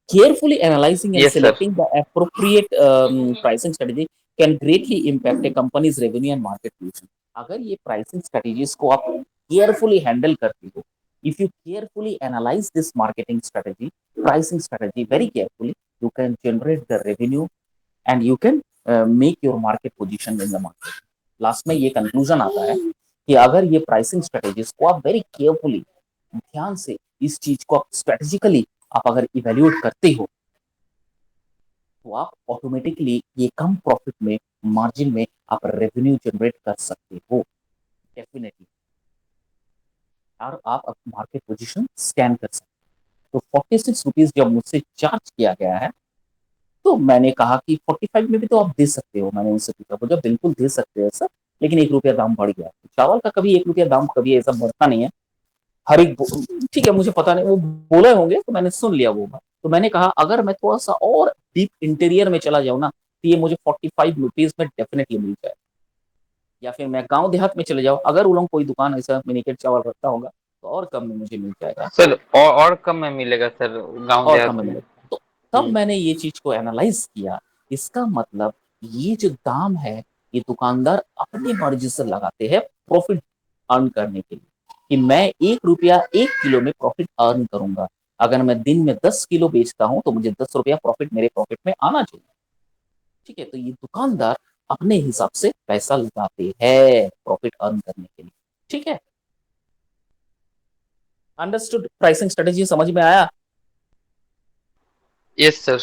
Carefully analysing and yes sir. Selecting the appropriate pricing strategy can greatly impact A companies revenue and market position. अगर ये प्राइसिंग स्ट्रेटजीज को आप केयरफुली हैंडल करते हो, if you carefully analyse this marketing strategy, pricing strategy very carefully, you can generate the revenue and you can make your market position in the market. Last में ये कंक्लूजन आता है कि अगर ये प्राइसिंग स्ट्रेटेजीज को आप वेरी केयरफुली, ध्यान से इस चीज को स्ट्रेटेजिकली आप अगर इवेल्युएट करते हो, तो आप ऑटोमेटिकली ये कम प्रॉफिट में, मार्जिन में आप रेवेन्यू जनरेट कर सकते हो डेफिनेटली, और आप मार्केट पोजीशन स्कैन कर सकते हो। तो 46 रुपीज जब मुझसे चार्ज किया गया है, तो मैंने कहा कि 45 में भी तो आप दे सकते हो। मैंने उनसे पूछा, बोला बिल्कुल दे सकते हो सर, लेकिन 1 रुपया दाम बढ़ गया। चावल का कभी 1 रुपया दाम कभी ऐसा बढ़ता नहीं है। हर एक ठीक है, मुझे पता नहीं वो बोले होंगे तो मैंने सुन लिया वो बात। तो मैंने कहा अगर मैं थोड़ा सा और डीप इंटीरियर में चला जाऊँ ना, तो ये मुझे 45 रुपीज में डेफिनेटली मिल जाए। या फिर मैं गांव देहात में चले जाऊँ, अगर वो लोग कोई दुकान ऐसा मिनीकेट चावल रखता होगा, तो और कम में मुझे मिल जाएगा। सर और कम में मिलेगा सर गांव और कम देहात में में। मिलेगा। तो तब हम्म। मैंने ये चीज को एनालाइज किया। इसका मतलब ये जो दाम है, ये दुकानदार अपनी मर्जी से लगाते हैं प्रॉफिट अर्न करने के लिए, कि मैं 1 रुपया 1 किलो में प्रॉफिट अर्न करूंगा। अगर मैं दिन में 10 किलो बेचता हूं, तो मुझे 10 रुपया प्रॉफिट मेरे प्रॉफिट में आना चाहिए। ठीक है, तो ये दुकानदार अपने हिसाब से पैसा लगाते हैं प्रॉफिट अर्न करने के लिए। ठीक है, अंडरस्टूड। प्राइसिंग स्ट्रेटेजी समझ में आया? Yes sir.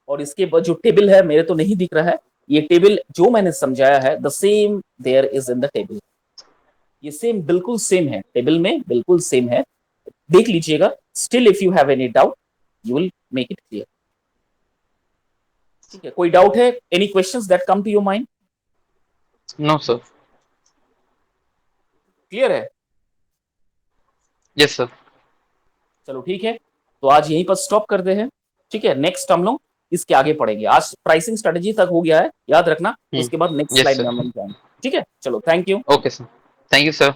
और इसके बाद जो टेबल है, मेरे तो नहीं दिख रहा है, ये टेबल जो मैंने समझाया है, the same there is in the table. ये सेम, बिल्कुल सेम है, टेबल में बिल्कुल सेम है, देख लीजिएगा। Still if you have any doubt, you will make it clear. ठीक है, कोई डाउट है? Any questions that come to your mind? No sir. Clear है? Yes sir. चलो ठीक है, तो आज यहीं पर स्टॉप करते हैं। ठीक है, नेक्स्ट हम लोग इसके आगे पढ़ेंगे। आज प्राइसिंग स्ट्रेटेजी तक हो गया है, याद रखना। उसके बाद नेक्स्ट यस स्लाइड में सर। हम लोग जाएंगे। ठीक है, चलो, thank you. Okay sir. Thank you sir.